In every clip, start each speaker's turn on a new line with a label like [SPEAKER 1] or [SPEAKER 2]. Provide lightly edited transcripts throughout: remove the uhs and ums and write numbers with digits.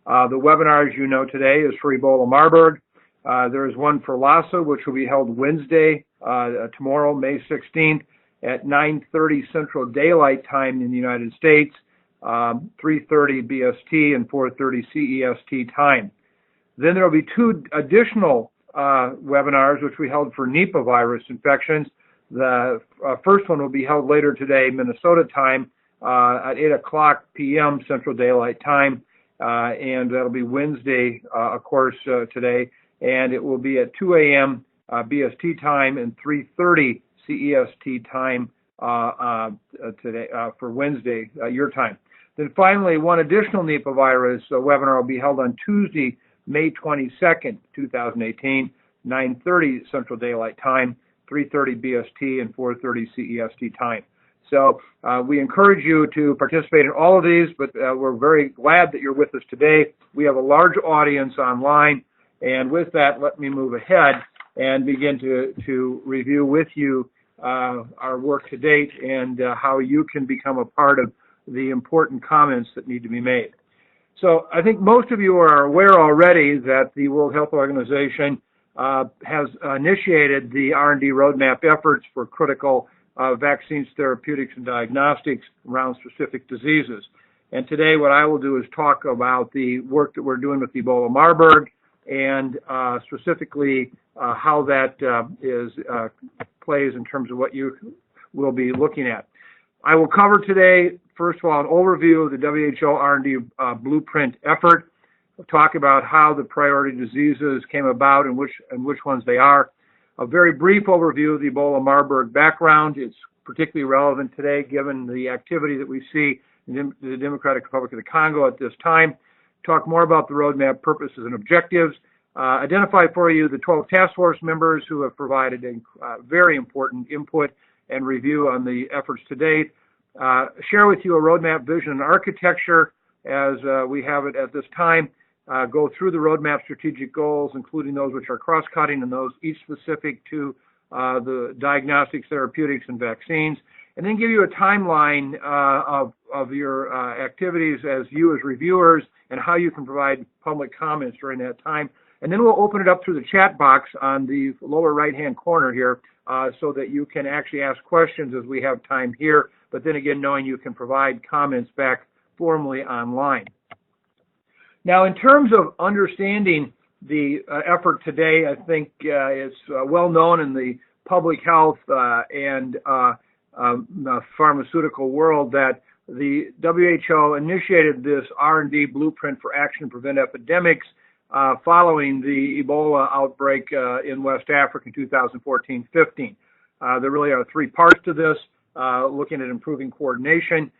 [SPEAKER 1] The webinar, as you know, today is for Ebola-Marburg. There is one for Lassa, which will be held Wednesday, tomorrow, May 16th, at 9:30 Central Daylight Time in the United States, 3:30 BST and 4:30 CEST time. Then there will be two additional webinars, which we held for Nipah virus infections. The first one will be held later today, Minnesota time, at 8 p.m. Central Daylight Time, and that'll be Wednesday, of course, today, and it will be at 2 a.m. BST time and 3:30 CEST time today for Wednesday, your time. Then finally, one additional Nipah virus webinar will be held on Tuesday, May 22nd, 2018, 9:30 Central Daylight Time, 3:30 BST, and 4:30 CEST time. So we encourage you to participate in all of these, but we're very glad that you're with us today. We have a large audience online, and with that, let me move ahead and begin to review with you our work to date and how you can become a part of the important comments that need to be made. So I think most of you are aware already that the World Health Organization has initiated the R&D roadmap efforts for critical vaccines, therapeutics, and diagnostics around specific diseases. And today what I will do is talk about the work that we're doing with Ebola-Marburg and specifically how that plays in terms of what you will be looking at. I will cover today, first of all, an overview of the WHO R&D blueprint effort. We'll talk about how the priority diseases came about and which ones they are. A very brief overview of the Ebola-Marburg background. It's particularly relevant today given the activity that we see in the Democratic Republic of the Congo at this time. Talk more about the roadmap purposes and objectives. Identify for you the 12 task force members who have provided very important input and review on the efforts to date. Share with you a roadmap vision and architecture as we have it at this time. Go through the roadmap strategic goals, including those which are cross-cutting and those each specific to the diagnostics, therapeutics, and vaccines. And then give you a timeline of your activities as reviewers and how you can provide public comments during that time. And then we'll open it up through the chat box on the lower right-hand corner here so that you can actually ask questions as we have time here, but then again, knowing you can provide comments back formally online. Now, in terms of understanding the effort today, I think it's well known in the public health and pharmaceutical world that the WHO initiated this R&D blueprint for action to prevent epidemics following the Ebola outbreak in West Africa in 2014-15. There really are three parts to this, looking at improving coordination,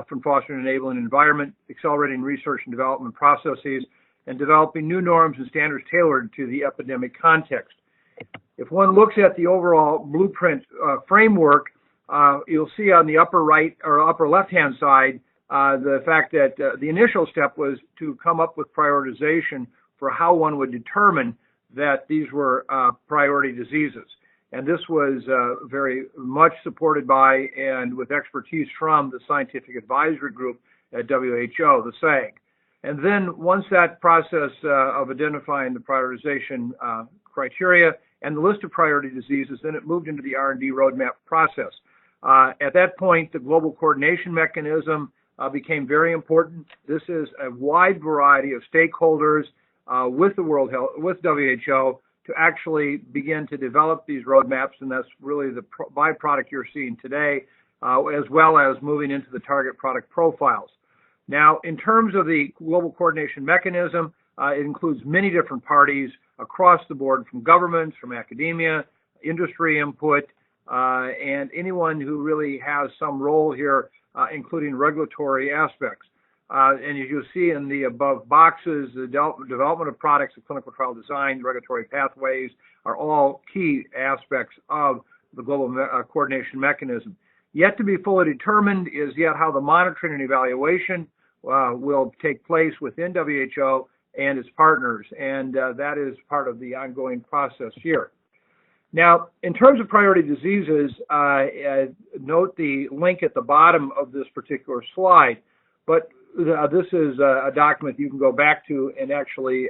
[SPEAKER 1] from fostering an enabling environment, accelerating research and development processes, and developing new norms and standards tailored to the epidemic context. If one looks at the overall blueprint framework, you'll see on the upper right or upper left-hand side the fact that the initial step was to come up with prioritization for how one would determine that these were priority diseases. And this was very much supported by and with expertise from the Scientific Advisory Group at WHO, the SAG. And then once that process of identifying the prioritization criteria and the list of priority diseases, then it moved into the R&D roadmap process. At that point, the global coordination mechanism became very important. This is a wide variety of stakeholders with the World Health, with WHO, to actually begin to develop these roadmaps, and that's really the byproduct you're seeing today, as well as moving into the target product profiles. Now, in terms of the global coordination mechanism, it includes many different parties across the board, from governments, from academia, industry input, and anyone who really has some role here, including regulatory aspects. And as you'll see in the above boxes, the development of products, the clinical trial design, regulatory pathways are all key aspects of the global coordination mechanism. Yet to be fully determined is yet how the monitoring and evaluation will take place within WHO and its partners, and that is part of the ongoing process here. Now, in terms of priority diseases, note the link at the bottom of this particular slide. But this is a document you can go back to and actually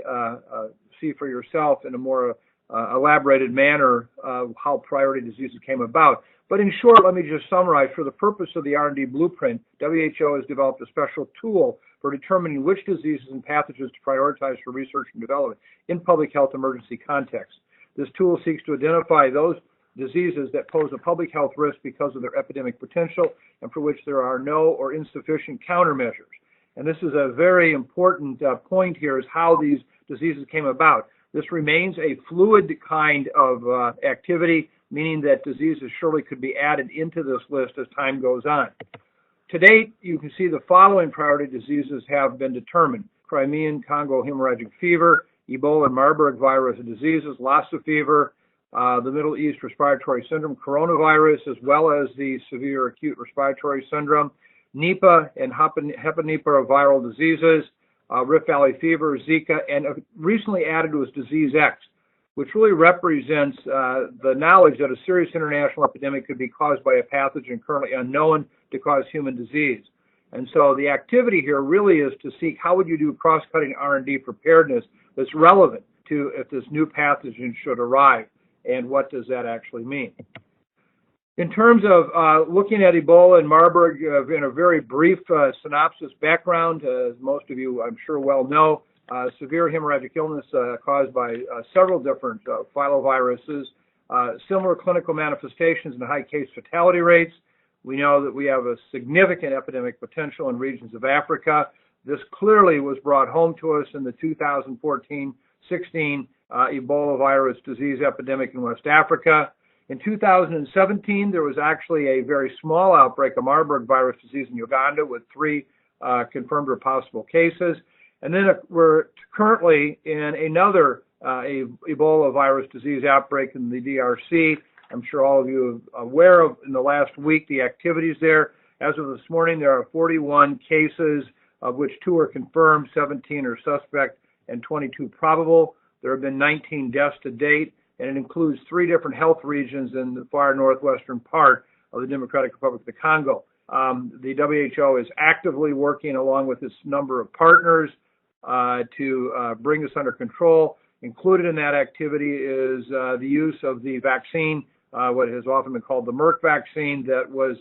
[SPEAKER 1] see for yourself in a more elaborated manner how priority diseases came about. But in short, let me just summarize. For the purpose of the R&D blueprint, WHO has developed a special tool for determining which diseases and pathogens to prioritize for research and development in public health emergency contexts. This tool seeks to identify those diseases that pose a public health risk because of their epidemic potential and for which there are no or insufficient countermeasures. And this is a very important point here, is how these diseases came about. This remains a fluid kind of activity, meaning that diseases surely could be added into this list as time goes on. To date, you can see the following priority diseases have been determined: Crimean Congo hemorrhagic fever, Ebola and Marburg virus diseases, Lassa fever, the Middle East respiratory syndrome, coronavirus, as well as the severe acute respiratory syndrome, Nipah and Hepanipah viral diseases, Rift Valley fever, Zika, and recently added was Disease X, which really represents the knowledge that a serious international epidemic could be caused by a pathogen currently unknown to cause human disease. And so the activity here really is to seek how would you do cross-cutting R&D preparedness that's relevant to if this new pathogen should arrive, and what does that actually mean. In terms of looking at Ebola and Marburg in a very brief synopsis background, as most of you I'm sure well know, severe hemorrhagic illness caused by several different filoviruses, similar clinical manifestations and high case fatality rates. We know that we have a significant epidemic potential in regions of Africa. This clearly was brought home to us in the 2014-16 Ebola virus disease epidemic in West Africa. In 2017, there was actually a very small outbreak of Marburg virus disease in Uganda with 3 confirmed or possible cases. And then we're currently in another Ebola virus disease outbreak in the DRC. I'm sure all of you are aware of in the last week the activities there. As of this morning, there are 41 cases, of which 2 are confirmed, 17 are suspect, and 22 probable. There have been 19 deaths to date, and it includes 3 different health regions in the far northwestern part of the Democratic Republic of the Congo. The WHO is actively working along with its number of partners to bring this under control. Included in that activity is the use of the vaccine, what has often been called the Merck vaccine, that was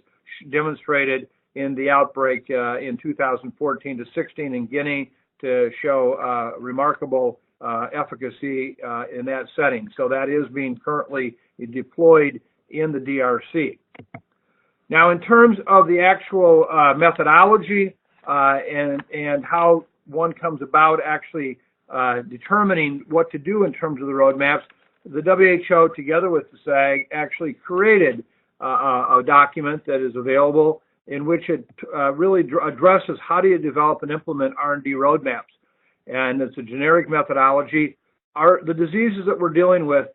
[SPEAKER 1] demonstrated in the outbreak in 2014-16 in Guinea to show remarkable efficacy in that setting. So that is being currently deployed in the DRC. Now, in terms of the actual methodology and how one comes about actually determining what to do in terms of the roadmaps, the WHO, together with the SAG, actually created a document that is available in which it really addresses how do you develop and implement R&D roadmaps. And it's a generic methodology. The diseases that we're dealing with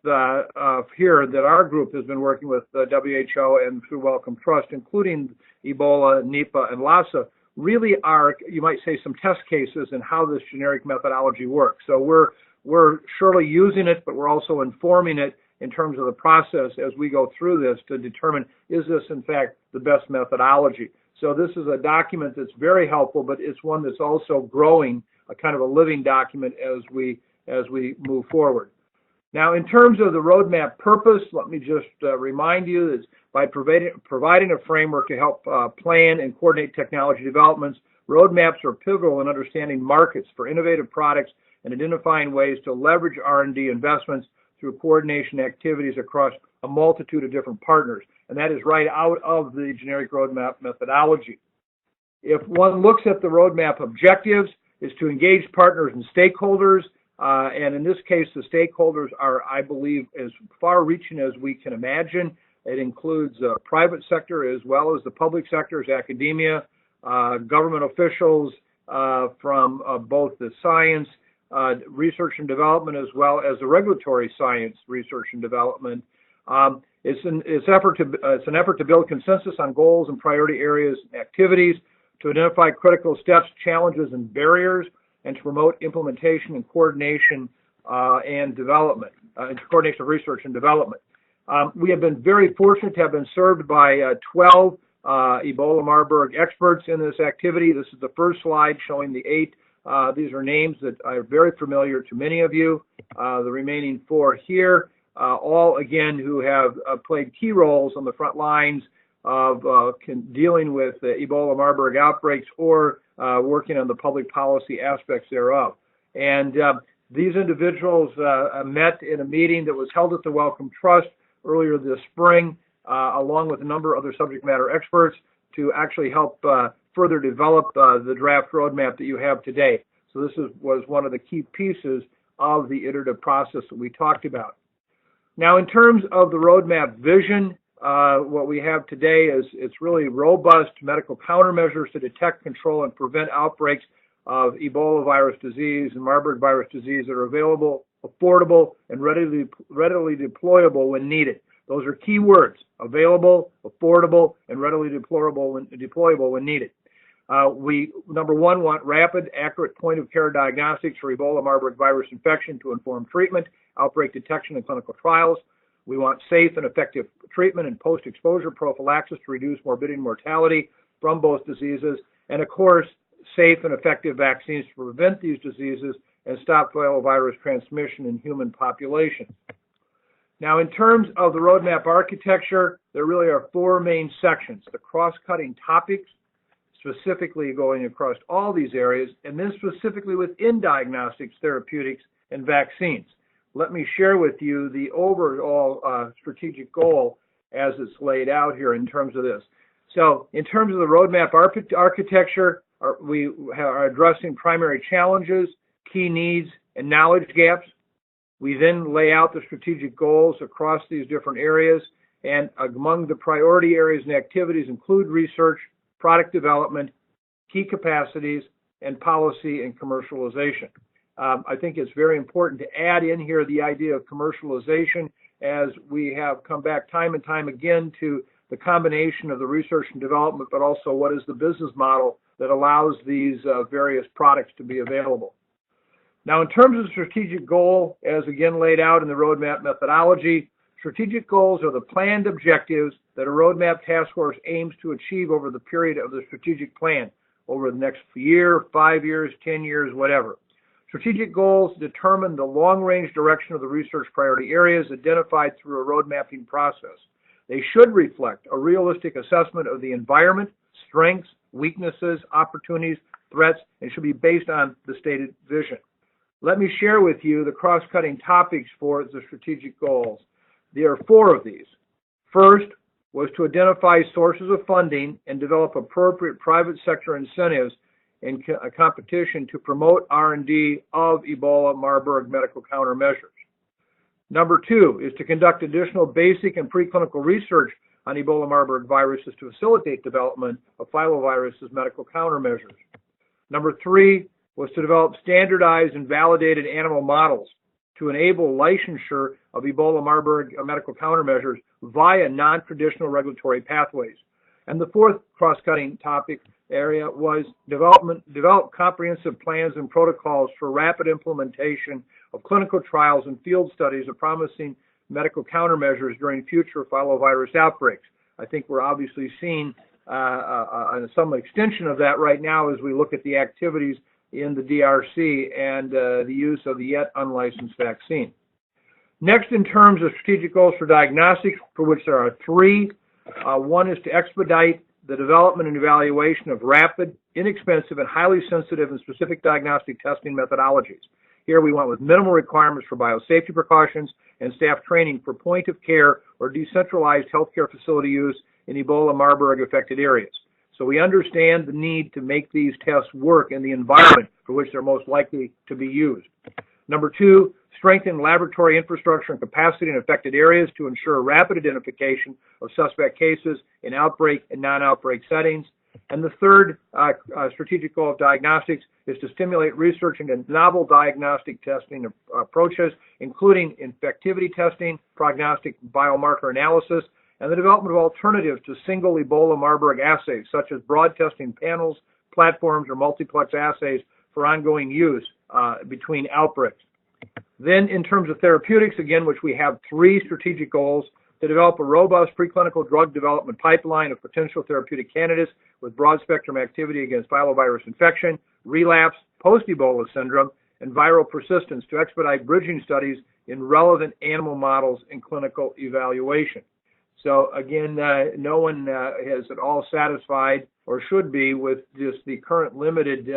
[SPEAKER 1] here, that our group has been working with the WHO and through Wellcome Trust, including Ebola, Nipah, and Lassa, really are, you might say, some test cases in how this generic methodology works. So we're surely using it, but we're also informing it in terms of the process as we go through this to determine, is this in fact the best methodology? So this is a document that's very helpful, but it's one that's also growing, a kind of a living document as we move forward. Now, in terms of the roadmap purpose, let me just remind you that by providing a framework to help plan and coordinate technology developments, roadmaps are pivotal in understanding markets for innovative products and identifying ways to leverage R&D investments through coordination activities across a multitude of different partners. And that is right out of the generic roadmap methodology. If one looks at the roadmap objectives, is to engage partners and stakeholders, and in this case, the stakeholders are, I believe, as far-reaching as we can imagine. It includes private sector as well as the public sectors, academia, government officials from both the science, research and development, as well as the regulatory science, research and development. It's an effort to build consensus on goals and priority areas and activities, to identify critical steps, challenges, and barriers, and to promote implementation and coordination and development, coordination of research and development. We have been very fortunate to have been served by 12 Ebola-Marburg experts in this activity. This is the first slide showing the 8. These are names that are very familiar to many of you. The remaining 4 here, all again who have played key roles on the front lines of dealing with Ebola-Marburg outbreaks or working on the public policy aspects thereof. And these individuals met in a meeting that was held at the Wellcome Trust earlier this spring, along with a number of other subject matter experts to actually help further develop the draft roadmap that you have today. So this was one of the key pieces of the iterative process that we talked about. Now, in terms of the roadmap vision, what we have today is it's really robust medical countermeasures to detect, control, and prevent outbreaks of Ebola virus disease and Marburg virus disease that are available, affordable, and readily deployable when needed. Those are key words: available, affordable, and readily deployable when needed. We, number one, want rapid, accurate point-of-care diagnostics for Ebola-Marburg virus infection to inform treatment, outbreak detection, and clinical trials. We want safe and effective treatment and post-exposure prophylaxis to reduce morbidity and mortality from both diseases. And, of course, safe and effective vaccines to prevent these diseases and stop virus transmission in human populations. Now, in terms of the roadmap architecture, there really are 4 main sections: the cross-cutting topics, specifically going across all these areas, and then specifically within diagnostics, therapeutics, and vaccines. Let me share with you the overall strategic goal as it's laid out here in terms of this. So, in terms of the roadmap architecture, we are addressing primary challenges, key needs, and knowledge gaps. We then lay out the strategic goals across these different areas, and among the priority areas and activities include research, product development, key capacities, and policy and commercialization. I think it's very important to add in here the idea of commercialization, as we have come back time and time again to the combination of the research and development, but also what is the business model that allows these various products to be available. Now, in terms of the strategic goal, as again laid out in the roadmap methodology, strategic goals are the planned objectives that a roadmap task force aims to achieve over the period of the strategic plan, over the next year, 5 years, 10 years, whatever. Strategic goals determine the long-range direction of the research priority areas identified through a road mapping process. They should reflect a realistic assessment of the environment, strengths, weaknesses, opportunities, threats, and should be based on the stated vision. Let me share with you the cross-cutting topics for the strategic goals. There are 4 of these. First was to identify sources of funding and develop appropriate private sector incentives in a competition to promote R&D of Ebola-Marburg medical countermeasures. Number 2 is to conduct additional basic and preclinical research on Ebola-Marburg viruses to facilitate development of filoviruses medical countermeasures. Number 3 was to develop standardized and validated animal models to enable licensure of Ebola-Marburg medical countermeasures via non-traditional regulatory pathways. And the 4th cross-cutting topic area was develop comprehensive plans and protocols for rapid implementation of clinical trials and field studies of promising medical countermeasures during future filovirus outbreaks. I think we're obviously seeing some extension of that right now as we look at the activities in the DRC and the use of the yet unlicensed vaccine. Next, in terms of strategic goals for diagnostics, for which there are 3, one is to expedite the development and evaluation of rapid, inexpensive, and highly sensitive and specific diagnostic testing methodologies. Here we went with minimal requirements for biosafety precautions and staff training for point-of-care or decentralized healthcare facility use in Ebola-Marburg affected areas. So we understand the need to make these tests work in the environment for which they're most likely to be used. Number 2, strengthen laboratory infrastructure and capacity in affected areas to ensure rapid identification of suspect cases in outbreak and non-outbreak settings. And the 3rd strategic goal of diagnostics is to stimulate research into novel diagnostic testing approaches, including infectivity testing, prognostic biomarker analysis, and the development of alternatives to single Ebola-Marburg assays, such as broad testing panels, platforms, or multiplex assays for ongoing use between outbreaks. Then, in terms of therapeutics, again, which we have 3 strategic goals, to develop a robust preclinical drug development pipeline of potential therapeutic candidates with broad-spectrum activity against filovirus infection, relapse, post-Ebola syndrome, and viral persistence to expedite bridging studies in relevant animal models and clinical evaluation. So again, no one is at all satisfied or should be with just the current limited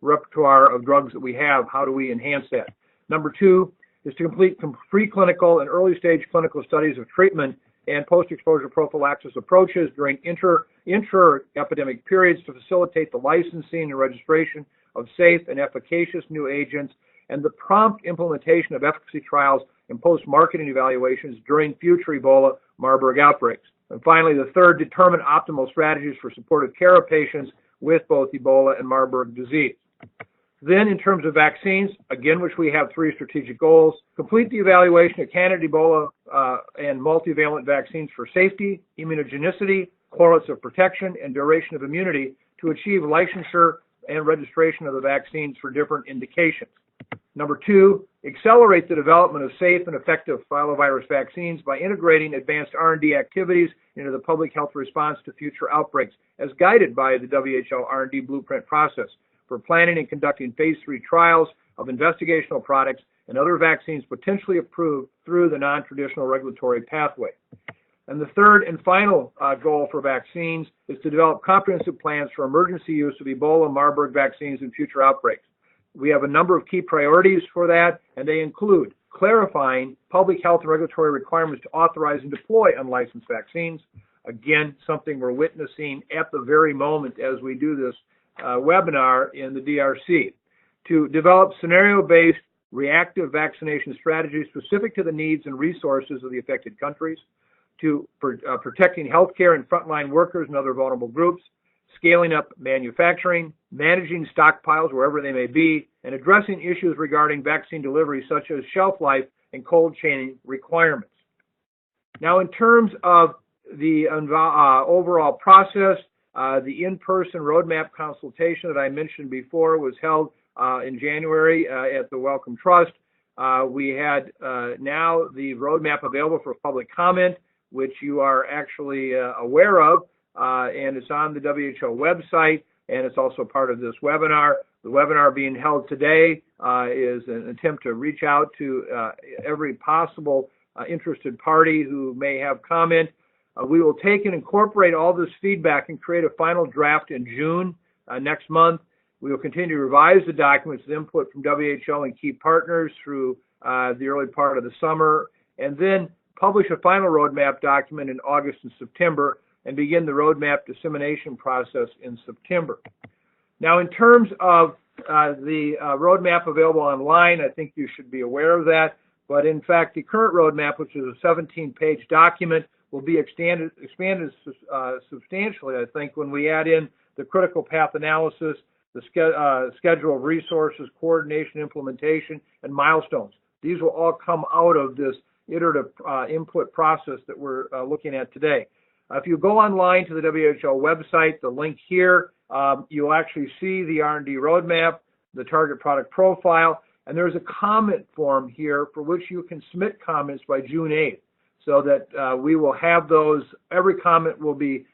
[SPEAKER 1] repertoire of drugs that we have. How do we enhance that? Number two is to complete preclinical and early-stage clinical studies of treatment and post-exposure prophylaxis approaches during inter-epidemic periods to facilitate the licensing and registration of safe and efficacious new agents and the prompt implementation of efficacy trials and post-marketing evaluations during future Ebola-Marburg outbreaks. And finally, the third, determine optimal strategies for supportive care of patients with both Ebola and Marburg disease. Then, in terms of vaccines, again, which we have three strategic goals: complete the evaluation of candidate Ebola and multivalent vaccines for safety, immunogenicity, correlates of protection, and duration of immunity to achieve licensure and registration of the vaccines for different indications. Number two, accelerate the development of safe and effective filovirus vaccines by integrating advanced R&D activities into the public health response to future outbreaks, as guided by the WHO R&D blueprint process for planning and conducting phase 3 trials of investigational products and other vaccines potentially approved through the non-traditional regulatory pathway. And the third and final goal for vaccines is to develop comprehensive plans for emergency use of Ebola-Marburg vaccines in future outbreaks. We have a number of key priorities for that, and they include clarifying public health and regulatory requirements to authorize and deploy unlicensed vaccines. Again, something we're witnessing at the very moment as we do this webinar in the DRC. To develop scenario-based reactive vaccination strategies specific to the needs and resources of the affected countries, to protecting healthcare and frontline workers and other vulnerable groups, scaling up manufacturing, managing stockpiles wherever they may be, and addressing issues regarding vaccine delivery such as shelf life and cold chaining requirements. Now, in terms of the overall process, the in-person roadmap consultation that I mentioned before was held in January at the Wellcome Trust. We had now the roadmap available for public comment, which you are actually aware of, and it's on the WHO website, and it's also part of this webinar. The webinar being held today is an attempt to reach out to every possible interested party who may have comment. We will take and incorporate all this feedback and create a final draft in June next month. We will continue to revise the documents with input from WHO and key partners through the early part of the summer, and then publish a final roadmap document in August and September, and begin the roadmap dissemination process in September. Now, in terms of the roadmap available online, I think you should be aware of that, but in fact, the current roadmap, which is a 17-page document, will be expanded substantially, I think, when we add in the critical path analysis, the schedule of resources, coordination, implementation, and milestones. These will all come out of this iterative input process that we're looking at today. If you go online to the WHO website, the link here, you'll actually see the R&D roadmap, the target product profile, and there's a comment form here for which you can submit comments by June 8th, so that we will have those. Every comment will be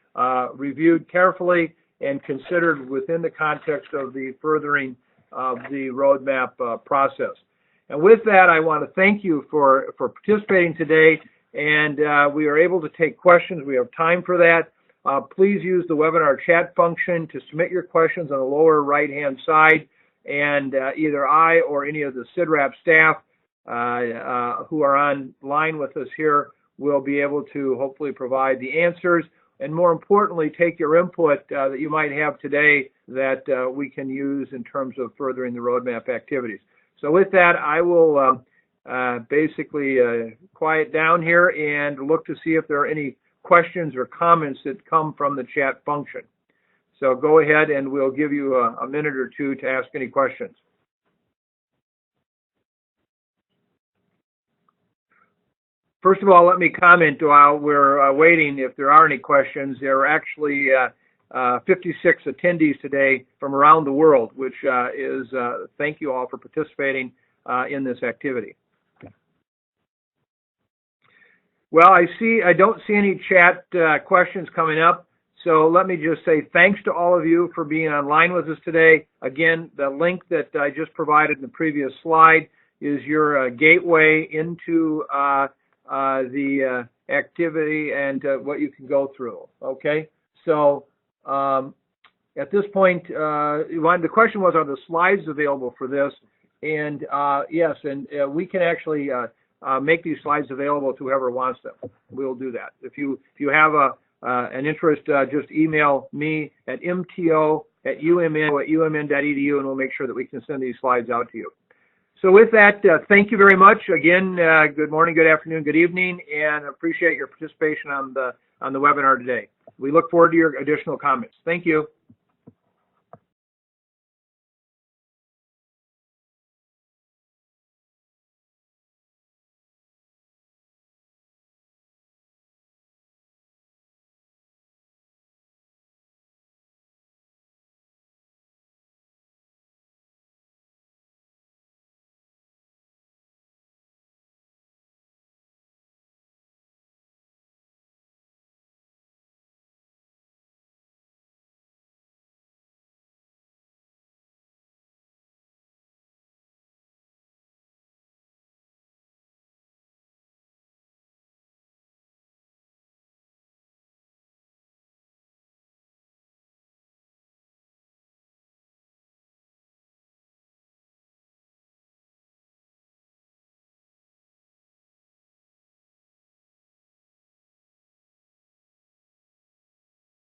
[SPEAKER 1] reviewed carefully and considered within the context of the furthering of the roadmap process. And with that, I want to thank you for participating today, and we are able to take questions. We have time for that. Please use the webinar chat function to submit your questions on the lower right-hand side, and either I or any of the CIDRAP staff who are online with us here will be able to hopefully provide the answers, and more importantly, take your input that you might have today that we can use in terms of furthering the roadmap activities. So with that, I will basically quiet down here and look to see if there are any questions or comments that come from the chat function. So go ahead, and we'll give you a minute or two to ask any questions. First of all, let me comment while we're waiting if there are any questions. There are actually 56 attendees today from around the world, which is thank you all for participating in this activity. Well, I don't see any chat questions coming up. So let me just say thanks to all of you for being online with us today. Again, the link that I just provided in the previous slide is your gateway into the activity and what you can go through. Okay, so at this point, the question was, are the slides available for this? And yes, and we can actually make these slides available to whoever wants them. We'll do that. If you have an interest, just email me at mto@umn.edu, and we'll make sure that we can send these slides out to you. So with that, thank you very much. Again, good morning, good afternoon, good evening, and appreciate your participation on the webinar today. We look forward to your additional comments. Thank you.